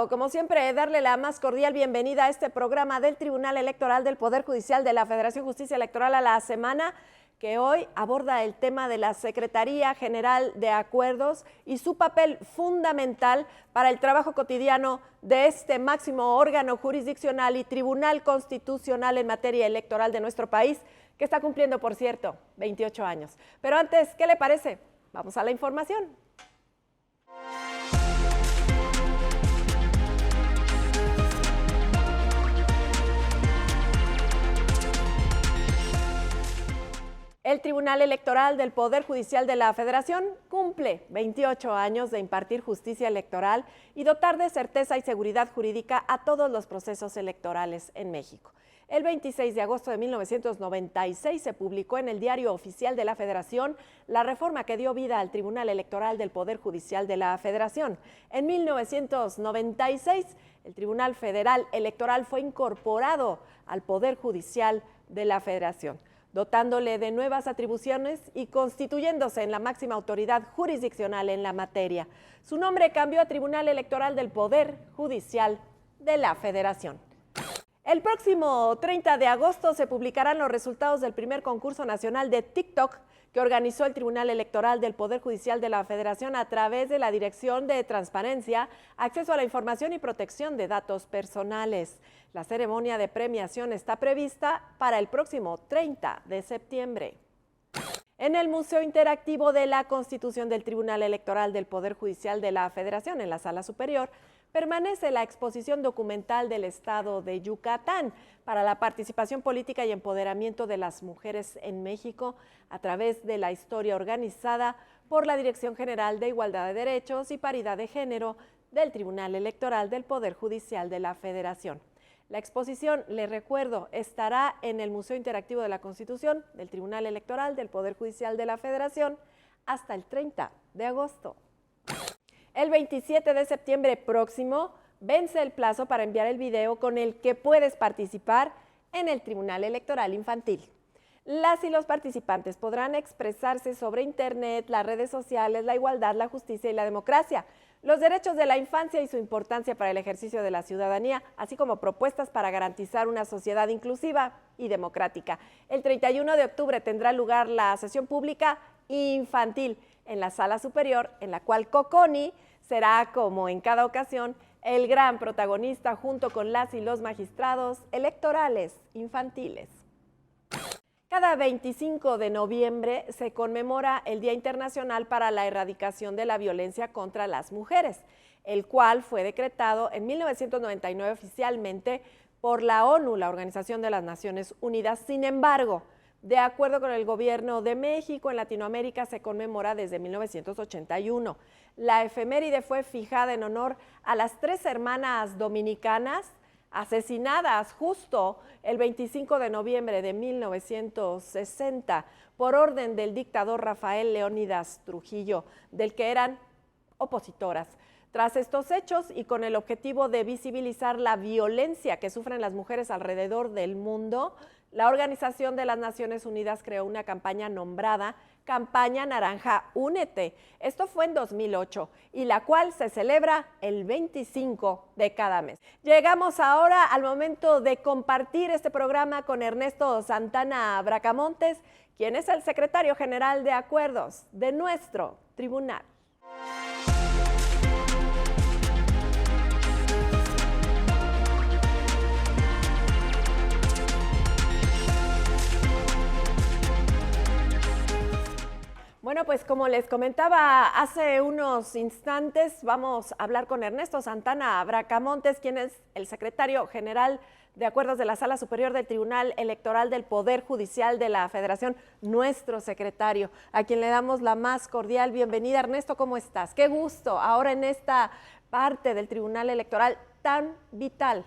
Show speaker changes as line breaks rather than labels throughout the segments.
gusto, como siempre, darle la más cordial bienvenida a este programa del Tribunal Electoral del Poder Judicial de la Federación Justicia Electoral a la semana, que hoy aborda el tema de la Secretaría General de Acuerdos y su papel fundamental para el trabajo cotidiano de este máximo órgano jurisdiccional y tribunal constitucional en materia electoral de nuestro país, que está cumpliendo, por cierto, 28 años. Pero antes, ¿qué le parece? Vamos a la información. El Tribunal Electoral del Poder Judicial de la Federación cumple 28 años de impartir justicia electoral y dotar de certeza y seguridad jurídica a todos los procesos electorales en México. El 26 de agosto de 1996 se publicó en el Diario Oficial de la Federación la reforma que dio vida al Tribunal Electoral del Poder Judicial de la Federación. En 1996, el Tribunal Federal Electoral fue incorporado al Poder Judicial de la Federación, dotándole de nuevas atribuciones y constituyéndose en la máxima autoridad jurisdiccional en la materia. Su nombre cambió a Tribunal Electoral del Poder Judicial de la Federación. El próximo 30 de agosto se publicarán los resultados del primer concurso nacional de TikTok que organizó el Tribunal Electoral del Poder Judicial de la Federación a través de la Dirección de Transparencia, Acceso a la Información y Protección de Datos Personales. La ceremonia de premiación está prevista para el próximo 30 de septiembre. En el Museo Interactivo de la Constitución del Tribunal Electoral del Poder Judicial de la Federación, en la Sala Superior, permanece la exposición documental del Estado de Yucatán para la participación política y empoderamiento de las mujeres en México a través de la historia organizada por la Dirección General de Igualdad de Derechos y Paridad de Género del Tribunal Electoral del Poder Judicial de la Federación. La exposición, les recuerdo, estará en el Museo Interactivo de la Constitución del Tribunal Electoral del Poder Judicial de la Federación hasta el 30 de agosto. El 27 de septiembre próximo vence el plazo para enviar el video con el que puedes participar en el Tribunal Electoral Infantil. Las y los participantes podrán expresarse sobre Internet, las redes sociales, la igualdad, la justicia y la democracia, los derechos de la infancia y su importancia para el ejercicio de la ciudadanía, así como propuestas para garantizar una sociedad inclusiva y democrática. El 31 de octubre tendrá lugar la sesión pública infantil en la Sala Superior, en la cual COCONI será, como en cada ocasión, el gran protagonista junto con las y los magistrados electorales infantiles. Cada 25 de noviembre se conmemora el Día Internacional para la Erradicación de la Violencia contra las Mujeres, el cual fue decretado en 1999 oficialmente por la ONU, la Organización de las Naciones Unidas. Sin embargo, de acuerdo con el Gobierno de México, en Latinoamérica se conmemora desde 1981. La efeméride fue fijada en honor a las 3 hermanas dominicanas asesinadas justo el 25 de noviembre de 1960 por orden del dictador Rafael Leónidas Trujillo, del que eran opositoras. Tras estos hechos y con el objetivo de visibilizar la violencia que sufren las mujeres alrededor del mundo, la Organización de las Naciones Unidas creó una campaña nombrada Campaña Naranja Únete. Esto fue en 2008 y la cual se celebra el 25 de cada mes. Llegamos ahora al momento de compartir este programa con Ernesto Santana Bracamontes, quien es el secretario general de Acuerdos de nuestro tribunal. Bueno, pues como les comentaba hace unos instantes, vamos a hablar con Ernesto Santana Bracamontes, quien es el secretario general de Acuerdos de la Sala Superior del Tribunal Electoral del Poder Judicial de la Federación, nuestro secretario, a quien le damos la más cordial bienvenida. Ernesto, ¿cómo estás? Qué gusto ahora en esta parte del Tribunal Electoral tan vital.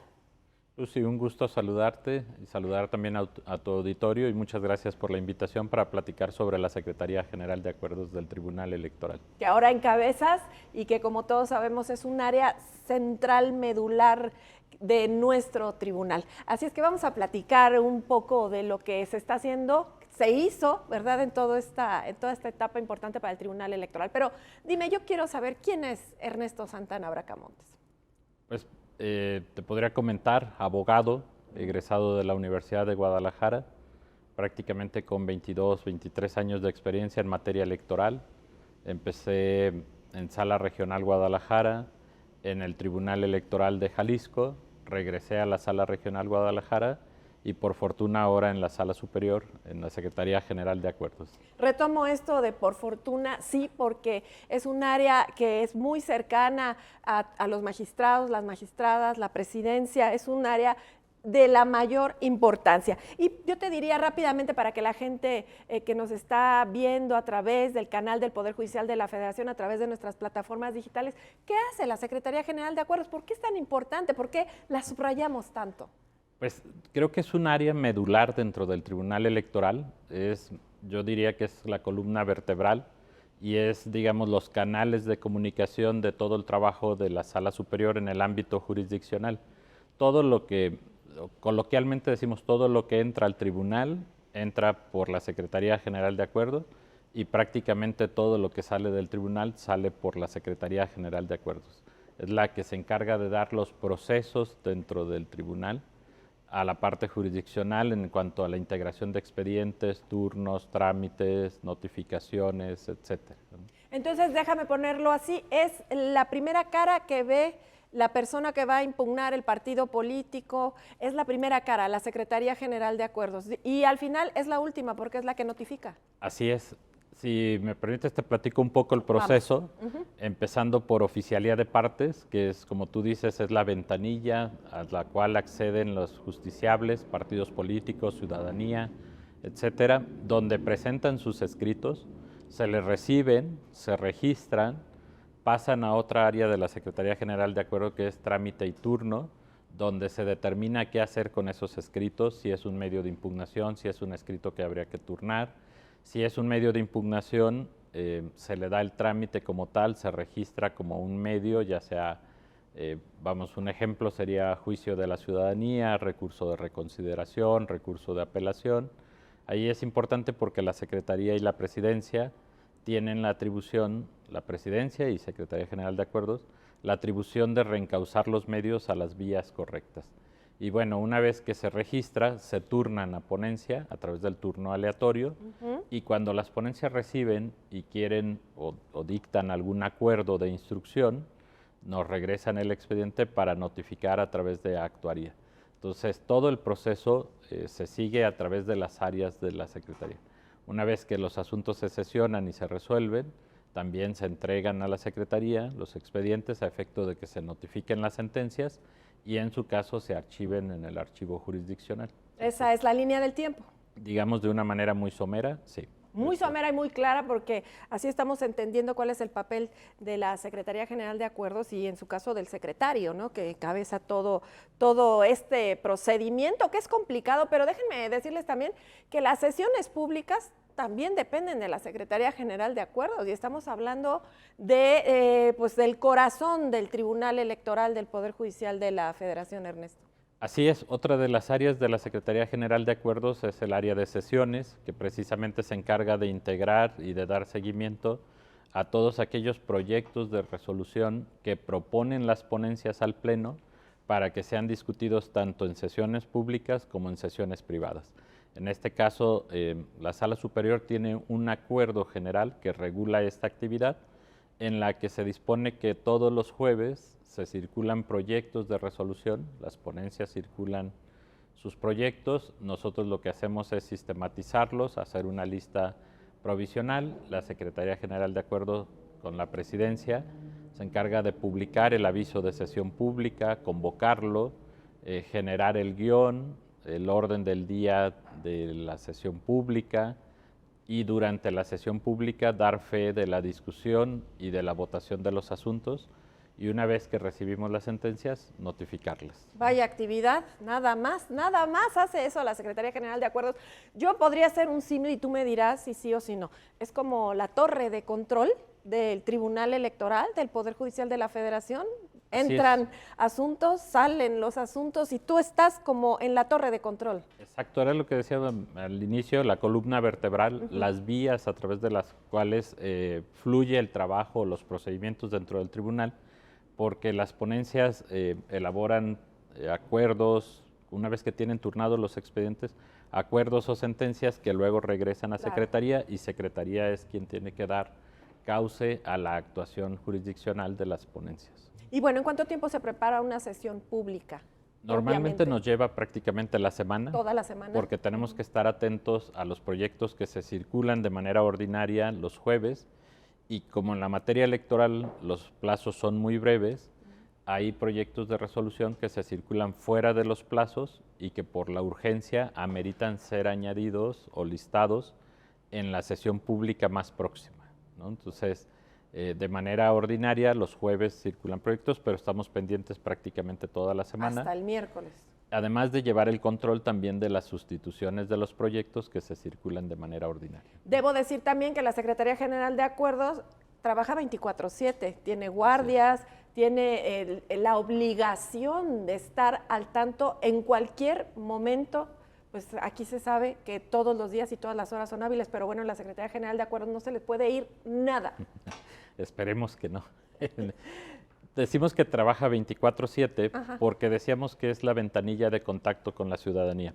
Lucy, un gusto saludarte y saludar también a tu auditorio y muchas gracias por la invitación para platicar sobre la Secretaría General de Acuerdos del Tribunal Electoral.
Que ahora encabezas y que, como todos sabemos, es un área central, medular de nuestro tribunal. Así es que vamos a platicar un poco de lo que se está haciendo, se hizo, ¿verdad?, en toda esta etapa importante para el Tribunal Electoral. Pero dime, yo quiero saber quién es Ernesto Santana Bracamontes.
Pues te podría comentar, abogado, egresado de la Universidad de Guadalajara, prácticamente con 22, 23 años de experiencia en materia electoral. Empecé en Sala Regional Guadalajara, en el Tribunal Electoral de Jalisco, regresé a la Sala Regional Guadalajara y por fortuna ahora en la Sala Superior, en la Secretaría General de Acuerdos.
Retomo esto de por fortuna, sí, porque es un área que es muy cercana a los magistrados, las magistradas, la presidencia, es un área de la mayor importancia. Y yo te diría rápidamente para que la gente que nos está viendo a través del canal del Poder Judicial de la Federación, a través de nuestras plataformas digitales, ¿qué hace la Secretaría General de Acuerdos? ¿Por qué es tan importante? ¿Por qué la subrayamos tanto?
Pues creo que es un área medular dentro del Tribunal Electoral. Yo diría que es la columna vertebral y es, digamos, los canales de comunicación de todo el trabajo de la Sala Superior en el ámbito jurisdiccional. Todo lo que, coloquialmente decimos, todo lo que entra al tribunal entra por la Secretaría General de Acuerdos y prácticamente todo lo que sale del tribunal sale por la Secretaría General de Acuerdos. Es la que se encarga de dar los procesos dentro del tribunal a la parte jurisdiccional en cuanto a la integración de expedientes, turnos, trámites, notificaciones, etcétera.
Entonces, déjame ponerlo así, es la primera cara que ve la persona que va a impugnar el partido político, es la primera cara, la Secretaría General de Acuerdos, y al final es la última porque es la que notifica.
Así es. Si me permites, te platico un poco el proceso, empezando por oficialía de partes, que es, como tú dices, es la ventanilla a la cual acceden los justiciables, partidos políticos, ciudadanía, etcétera, donde presentan sus escritos, se les reciben, se registran, pasan a otra área de la Secretaría General de Acuerdo, que es trámite y turno, donde se determina qué hacer con esos escritos, si es un medio de impugnación, si es un escrito que habría que turnar. Si es un medio de impugnación, se le da el trámite como tal, se registra como un medio, ya sea, un ejemplo sería juicio de la ciudadanía, recurso de reconsideración, recurso de apelación. Ahí es importante porque la Secretaría y la Presidencia tienen la atribución, la Presidencia y Secretaría General de Acuerdos, la atribución de reencauzar los medios a las vías correctas. Y bueno, una vez que se registra, se turnan a ponencia a través del turno aleatorio y cuando las ponencias reciben y quieren o dictan algún acuerdo de instrucción, nos regresan el expediente para notificar a través de actuaría. Entonces, todo el proceso se sigue a través de las áreas de la Secretaría. Una vez que los asuntos se sesionan y se resuelven, también se entregan a la Secretaría los expedientes a efecto de que se notifiquen las sentencias y en su caso se archiven en el archivo jurisdiccional.
Esa es la línea del tiempo.
Digamos de una manera muy somera, sí.
Muy somera y muy clara porque así estamos entendiendo cuál es el papel de la Secretaría General de Acuerdos y en su caso del secretario, ¿no? Que encabeza todo este procedimiento que es complicado, pero déjenme decirles también que las sesiones públicas también dependen de la Secretaría General de Acuerdos y estamos hablando de, del corazón del Tribunal Electoral del Poder Judicial de la Federación, Ernesto.
Así es, otra de las áreas de la Secretaría General de Acuerdos es el área de sesiones, que precisamente se encarga de integrar y de dar seguimiento a todos aquellos proyectos de resolución que proponen las ponencias al Pleno para que sean discutidos tanto en sesiones públicas como en sesiones privadas. En este caso, la Sala Superior tiene un acuerdo general que regula esta actividad en la que se dispone que todos los jueves se circulan proyectos de resolución, las ponencias circulan sus proyectos, nosotros lo que hacemos es sistematizarlos, hacer una lista provisional, la Secretaría General de Acuerdo con la Presidencia se encarga de publicar el aviso de sesión pública, convocarlo, generar el guión, el orden del día de la sesión pública y durante la sesión pública dar fe de la discusión y de la votación de los asuntos y una vez que recibimos las sentencias, notificarlas.
Vaya actividad, nada más hace eso la Secretaría General de Acuerdos. Yo podría hacer un símil y tú me dirás si sí o si no. Es como la torre de control del Tribunal Electoral, del Poder Judicial de la Federación. Entran asuntos, salen los asuntos y tú estás como en la torre de control.
Exacto, era lo que decía al inicio, la columna vertebral, las vías a través de las cuales fluye el trabajo, los procedimientos dentro del tribunal, porque las ponencias elaboran acuerdos, una vez que tienen turnados los expedientes, acuerdos o sentencias que luego regresan a Secretaría, y Secretaría es quien tiene que dar cauce a la actuación jurisdiccional de las ponencias.
Y bueno, ¿en cuánto tiempo se prepara una sesión pública?
Normalmente nos lleva prácticamente la semana.
¿Toda la semana?
Porque tenemos que estar atentos a los proyectos que se circulan de manera ordinaria los jueves, y como en la materia electoral los plazos son muy breves, hay proyectos de resolución que se circulan fuera de los plazos y que por la urgencia ameritan ser añadidos o listados en la sesión pública más próxima, ¿no? Entonces, de manera ordinaria, los jueves circulan proyectos, pero estamos pendientes prácticamente toda la semana.
Hasta el miércoles.
Además de llevar el control también de las sustituciones de los proyectos que se circulan de manera ordinaria.
Debo decir también que la Secretaría General de Acuerdos trabaja 24/7, tiene guardias, sí, tiene la obligación de estar al tanto en cualquier momento. Pues aquí se sabe que todos los días y todas las horas son hábiles, pero bueno, en la Secretaría General de Acuerdos no se les puede ir nada.
Esperemos que no. Decimos que trabaja 24/7 porque decíamos que es la ventanilla de contacto con la ciudadanía.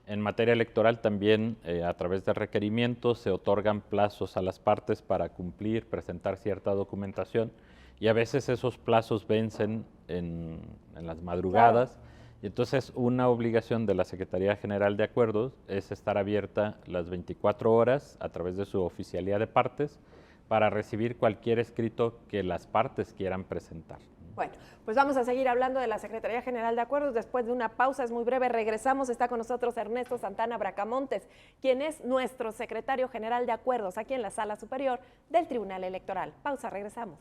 En materia electoral también, a través de requerimientos, se otorgan plazos a las partes para cumplir, presentar cierta documentación, y a veces esos plazos vencen en las madrugadas. Claro. Y entonces una obligación de la Secretaría General de Acuerdos es estar abierta las 24 horas a través de su oficialía de partes para recibir cualquier escrito que las partes quieran presentar.
Bueno, pues vamos a seguir hablando de la Secretaría General de Acuerdos después de una pausa, es muy breve, regresamos, está con nosotros Ernesto Santana Bracamontes, quien es nuestro secretario general de Acuerdos aquí en la Sala Superior del Tribunal Electoral. Pausa, regresamos.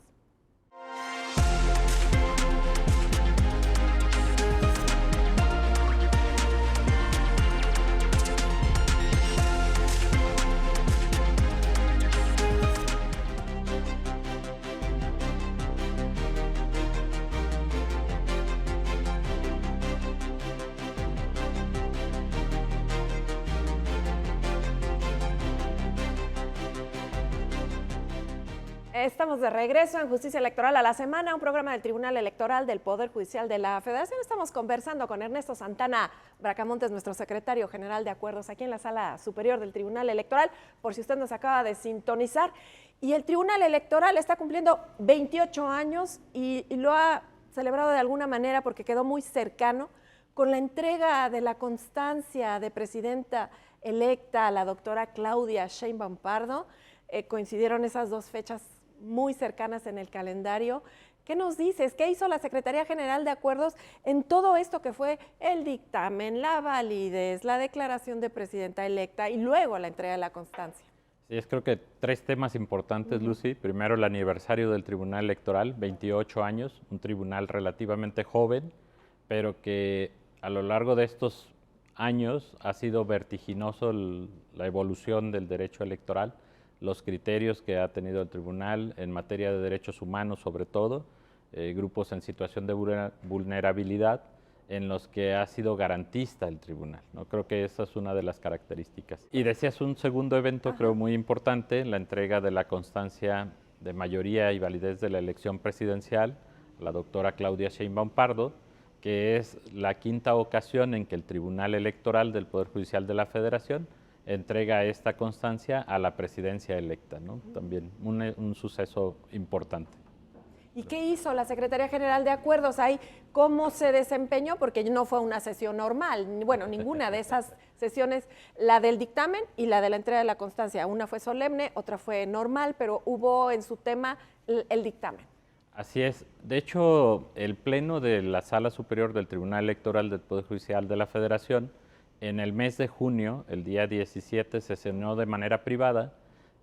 Estamos de regreso en Justicia Electoral a la Semana, un programa del Tribunal Electoral del Poder Judicial de la Federación. Estamos conversando con Ernesto Santana Bracamontes, nuestro secretario general de Acuerdos, aquí en la Sala Superior del Tribunal Electoral, por si usted nos acaba de sintonizar. Y el Tribunal Electoral está cumpliendo 28 años y lo ha celebrado de alguna manera porque quedó muy cercano con la entrega de la constancia de presidenta electa, la doctora Claudia Sheinbaum Pardo. Coincidieron esas dos fechas muy cercanas en el calendario. ¿Qué nos dices? ¿Qué hizo la Secretaría General de Acuerdos en todo esto que fue el dictamen, la validez, la declaración de presidenta electa y luego la entrega de la constancia?
Sí, creo que tres temas importantes, Lucy. Primero, el aniversario del Tribunal Electoral, 28 años, un tribunal relativamente joven, pero que a lo largo de estos años ha sido vertiginoso la evolución del derecho electoral, los criterios que ha tenido el tribunal en materia de derechos humanos, sobre todo, grupos en situación de vulnerabilidad, en los que ha sido garantista el tribunal, ¿no? Creo que esa es una de las características. Y decías un segundo evento, creo muy importante, la entrega de la constancia de mayoría y validez de la elección presidencial, la doctora Claudia Sheinbaum Pardo, que es la quinta ocasión en que el Tribunal Electoral del Poder Judicial de la Federación entrega esta constancia a la presidencia electa, ¿no? También un suceso importante.
¿Y qué hizo la Secretaría General de Acuerdos ahí? ¿Cómo se desempeñó? Porque no fue una sesión normal, bueno, ninguna de esas sesiones, la del dictamen y la de la entrega de la constancia. Una fue solemne, otra fue normal, pero hubo en su tema el dictamen.
Así es. De hecho, el Pleno de la Sala Superior del Tribunal Electoral del Poder Judicial de la Federación, en el mes de junio, el día 17, sesionó de manera privada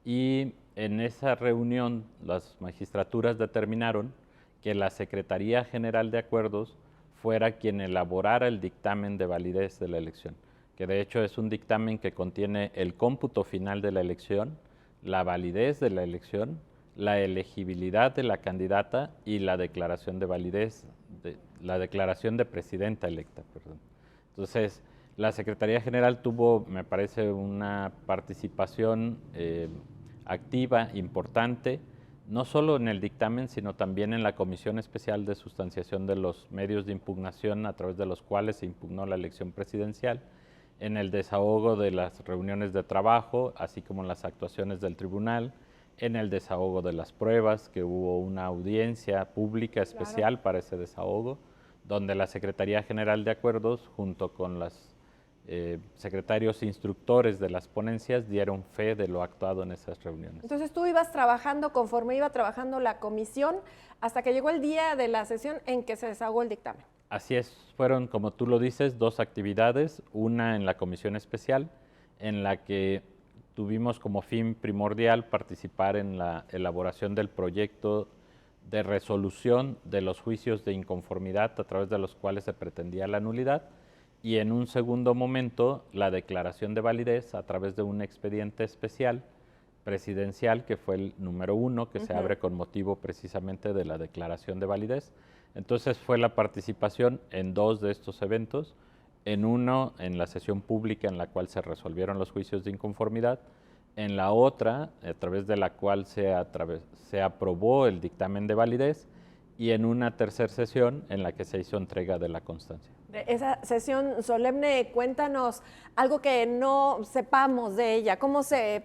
y en esa reunión las magistraturas determinaron que la Secretaría General de Acuerdos fuera quien elaborara el dictamen de validez de la elección, que de hecho es un dictamen que contiene el cómputo final de la elección, la validez de la elección, la elegibilidad de la candidata y la declaración de validez, la declaración de presidenta electa, perdón. Entonces, la Secretaría General tuvo, me parece, una participación activa, importante. no solo en el dictamen, sino también en la Comisión Especial de Sustanciación de los Medios de Impugnación, a través de los cuales se impugnó la elección presidencial, en el desahogo de las reuniones de trabajo, así como en las actuaciones del tribunal, en el desahogo de las pruebas, que hubo una audiencia pública especial para ese desahogo, donde la Secretaría General de Acuerdos, junto con los secretarios instructores de las ponencias, dieron fe de lo actuado en esas reuniones.
Entonces tú ibas trabajando conforme iba trabajando la comisión hasta que llegó el día de la sesión en que se desahogó el dictamen.
Así es, fueron, como tú lo dices, 2 actividades, una en la comisión especial, en la que tuvimos como fin primordial participar en la elaboración del proyecto de resolución de los juicios de inconformidad a través de los cuales se pretendía la nulidad, y en un segundo momento la declaración de validez a través de un expediente especial presidencial, que fue el número 1, que se abre con motivo precisamente de la declaración de validez. Entonces fue la participación en 2 de estos eventos, en uno en la sesión pública en la cual se resolvieron los juicios de inconformidad, en la otra a través de la cual se aprobó el dictamen de validez, y en una tercera sesión en la que se hizo entrega de la constancia.
Esa sesión solemne, cuéntanos algo que no sepamos de ella, cómo se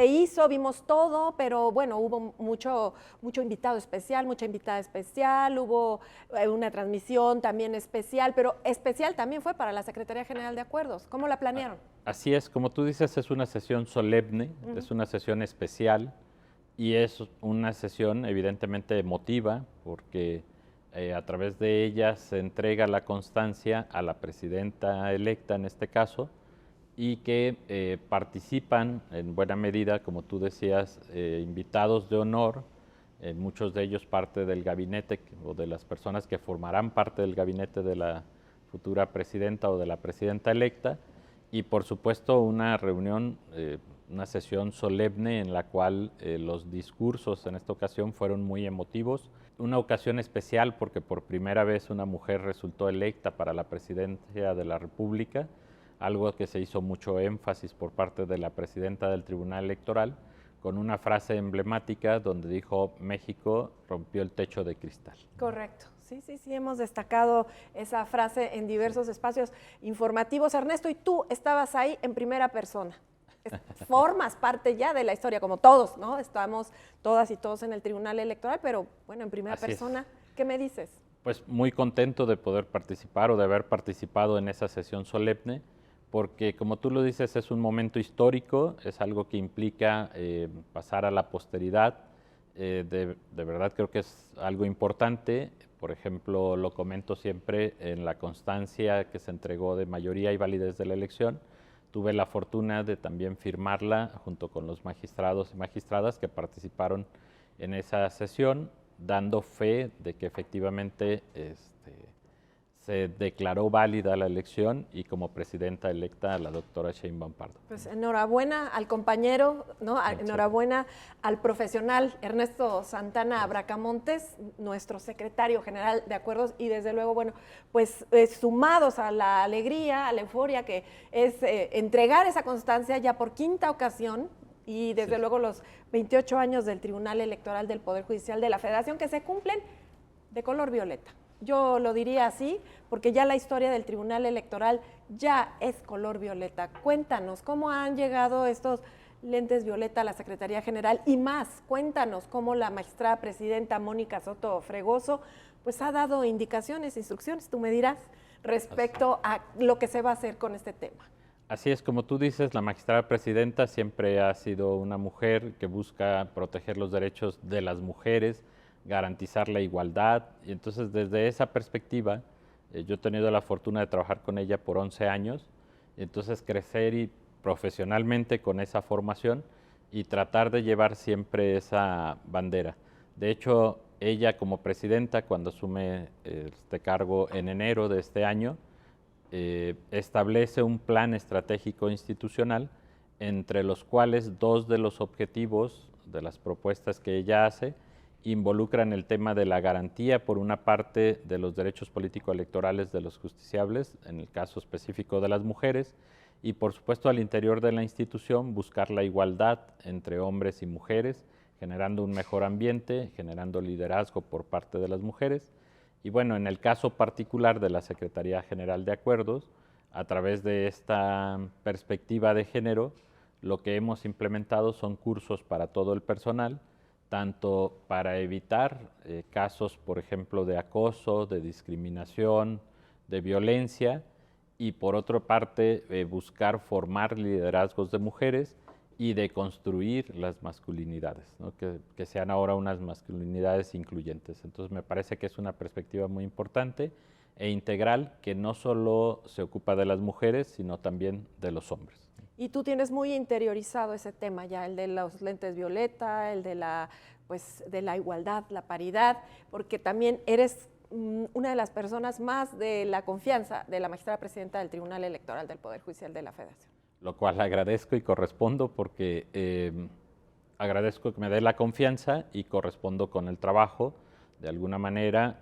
hizo, vimos todo, pero bueno, hubo mucho invitado especial, mucha invitada especial, hubo una transmisión también especial, pero especial también fue para la Secretaría General de Acuerdos. ¿Cómo la planearon?
Así es, como tú dices, es una sesión solemne, es una sesión especial, y es una sesión evidentemente emotiva, porque a través de ella se entrega la constancia a la presidenta electa en este caso, y que participan en buena medida, como tú decías, invitados de honor, muchos de ellos parte del gabinete o de las personas que formarán parte del gabinete de la futura presidenta o de la presidenta electa, y por supuesto una reunión, una sesión solemne en la cual los discursos en esta ocasión fueron muy emotivos. Una ocasión especial porque por primera vez una mujer resultó electa para la presidencia de la República, algo que se hizo mucho énfasis por parte de la presidenta del Tribunal Electoral, con una frase emblemática donde dijo: México rompió el techo de cristal.
Correcto. Sí, hemos destacado esa frase en diversos espacios informativos. Ernesto, y tú estabas ahí en primera persona. Formas parte ya de la historia, como todos, ¿no? Estamos todas y todos en el Tribunal Electoral, pero bueno, en primera persona, ¿qué me dices?
Pues muy contento de poder participar o de haber participado en esa sesión solemne, porque como tú lo dices, es un momento histórico, es algo que implica pasar a la posteridad. De verdad creo que es algo importante. Por ejemplo, lo comento siempre en la constancia que se entregó de mayoría y validez de la elección. Tuve la fortuna de también firmarla junto con los magistrados y magistradas que participaron en esa sesión, dando fe de que efectivamente se declaró válida la elección, y como presidenta electa a la doctora Sheinbaum Pardo.
Pues enhorabuena al compañero, ¿no? Enhorabuena al profesional Ernesto Santana Bracamontes, nuestro secretario general de Acuerdos, y desde luego, bueno, pues sumados a la alegría, a la euforia que es entregar esa constancia ya por 5ª ocasión, y desde luego los 28 años del Tribunal Electoral del Poder Judicial de la Federación, que se cumplen de color violeta. Yo lo diría así, porque ya la historia del Tribunal Electoral ya es color violeta. Cuéntanos, ¿cómo han llegado estos lentes violeta a la Secretaría General? Y más, cuéntanos cómo la magistrada presidenta Mónica Soto Fregoso pues ha dado indicaciones, instrucciones, tú me dirás, respecto a lo que se va a hacer con este tema.
Así es, como tú dices, la magistrada presidenta siempre ha sido una mujer que busca proteger los derechos de las mujeres, garantizar la igualdad, y entonces desde esa perspectiva yo he tenido la fortuna de trabajar con ella por 11 años, y entonces crecer profesionalmente con esa formación y tratar de llevar siempre esa bandera. De hecho, ella como presidenta, cuando asume este cargo en enero de este año, establece un plan estratégico institucional, entre los cuales 2 de los objetivos de las propuestas que ella hace involucran el tema de la garantía, por una parte, de los derechos político-electorales de los justiciables, en el caso específico de las mujeres, y por supuesto al interior de la institución buscar la igualdad entre hombres y mujeres, generando un mejor ambiente, generando liderazgo por parte de las mujeres. Y bueno, en el caso particular de la Secretaría General de Acuerdos, a través de esta perspectiva de género, lo que hemos implementado son cursos para todo el personal, tanto para evitar casos, por ejemplo, de acoso, de discriminación, de violencia, y por otra parte, buscar formar liderazgos de mujeres y de construir las masculinidades, ¿no? que sean ahora unas masculinidades incluyentes. Entonces me parece que es una perspectiva muy importante e integral que no solo se ocupa de las mujeres, sino también de los hombres.
Y tú tienes muy interiorizado ese tema ya, el de los lentes violeta, el de la igualdad, la paridad, porque también eres una de las personas más de la confianza de la magistrada presidenta del Tribunal Electoral del Poder Judicial de la Federación.
Lo cual agradezco y correspondo porque agradezco que me dé la confianza y correspondo con el trabajo, de alguna manera,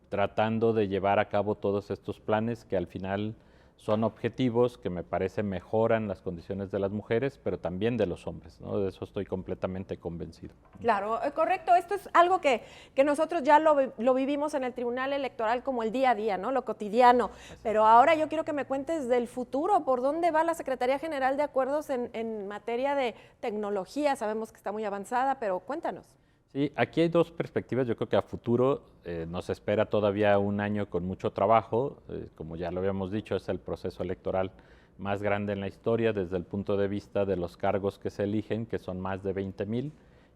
tratando de llevar a cabo todos estos planes que al final son objetivos que me parece mejoran las condiciones de las mujeres, pero también de los hombres, ¿no? De eso estoy completamente convencido.
Claro, correcto. Esto es algo que nosotros ya lo vivimos en el Tribunal Electoral como el día a día, ¿no? Lo cotidiano. Pero ahora yo quiero que me cuentes del futuro, por dónde va la Secretaría General de Acuerdos en materia de tecnología. Sabemos que está muy avanzada, pero cuéntanos.
Sí, aquí hay dos perspectivas. Yo creo que a futuro nos espera todavía un año con mucho trabajo. Como ya lo habíamos dicho, es el proceso electoral más grande en la historia desde el punto de vista de los cargos que se eligen, que son más de 20,000,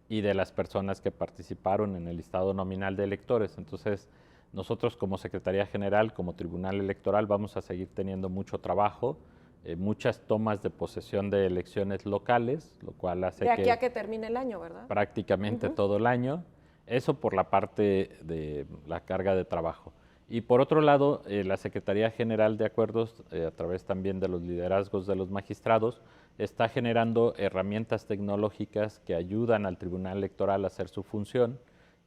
y de las personas que participaron en el listado nominal de electores. Entonces, nosotros como Secretaría General, como Tribunal Electoral, vamos a seguir teniendo mucho trabajo, muchas tomas de posesión de elecciones locales, lo cual hace
de aquí a que termine el año, ¿verdad?
Prácticamente todo el año. Eso por la parte de la carga de trabajo. Y por otro lado, la Secretaría General de Acuerdos, a través también de los liderazgos de los magistrados, está generando herramientas tecnológicas que ayudan al Tribunal Electoral a hacer su función,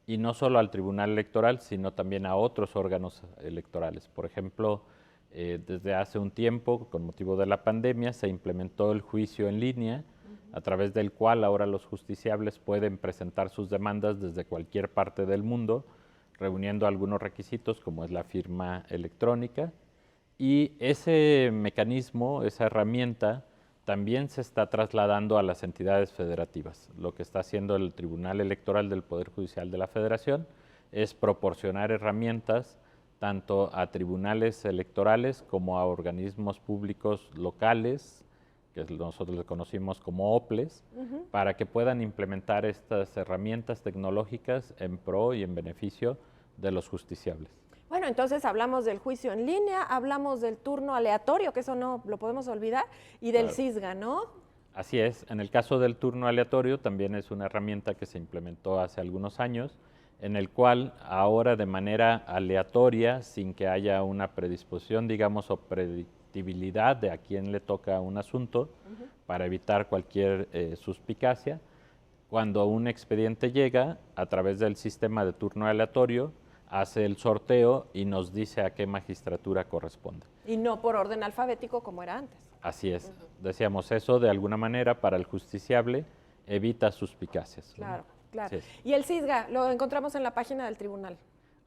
y no solo al Tribunal Electoral, sino también a otros órganos electorales. Por ejemplo, desde hace un tiempo, con motivo de la pandemia, se implementó el juicio en línea, a través del cual ahora los justiciables pueden presentar sus demandas desde cualquier parte del mundo, reuniendo algunos requisitos como es la firma electrónica. Y ese mecanismo, esa herramienta, también se está trasladando a las entidades federativas. Lo que está haciendo el Tribunal Electoral del Poder Judicial de la Federación es proporcionar herramientas tanto a tribunales electorales como a organismos públicos locales, que nosotros le conocimos como OPLES, para que puedan implementar estas herramientas tecnológicas en pro y en beneficio de los justiciables.
Bueno, entonces hablamos del juicio en línea, hablamos del turno aleatorio, que eso no lo podemos olvidar, y del CISGA, ¿no?
Así es. En el caso del turno aleatorio, también es una herramienta que se implementó hace algunos años, en el cual ahora de manera aleatoria, sin que haya una predisposición, digamos, o predictibilidad de a quién le toca un asunto, para evitar cualquier suspicacia, cuando un expediente llega, a través del sistema de turno aleatorio, hace el sorteo y nos dice a qué magistratura corresponde.
Y no por orden alfabético como era antes.
Así es. Decíamos eso, de alguna manera, para el justiciable, evita suspicacias.
Claro. Claro.
Sí.
Y el CISGA lo encontramos en la página del tribunal.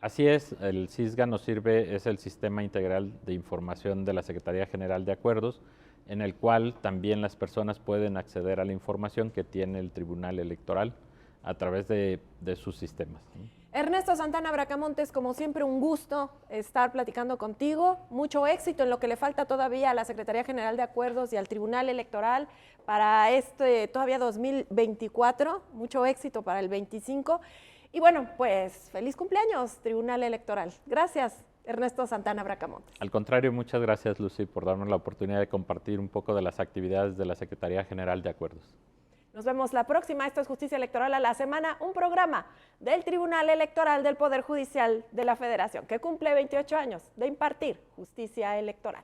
Así es, el CISGA nos sirve, es el Sistema Integral de Información de la Secretaría General de Acuerdos, en el cual también las personas pueden acceder a la información que tiene el Tribunal Electoral a través de sus sistemas.
Ernesto Santana Bracamontes, como siempre, un gusto estar platicando contigo. Mucho éxito en lo que le falta todavía a la Secretaría General de Acuerdos y al Tribunal Electoral para todavía 2024. Mucho éxito para el 25. Y bueno, pues feliz cumpleaños, Tribunal Electoral. Gracias, Ernesto Santana Bracamontes.
Al contrario, muchas gracias, Lucy, por darnos la oportunidad de compartir un poco de las actividades de la Secretaría General de Acuerdos.
Nos vemos la próxima. Esto es Justicia Electoral a la Semana, un programa del Tribunal Electoral del Poder Judicial de la Federación, que cumple 28 años de impartir justicia electoral.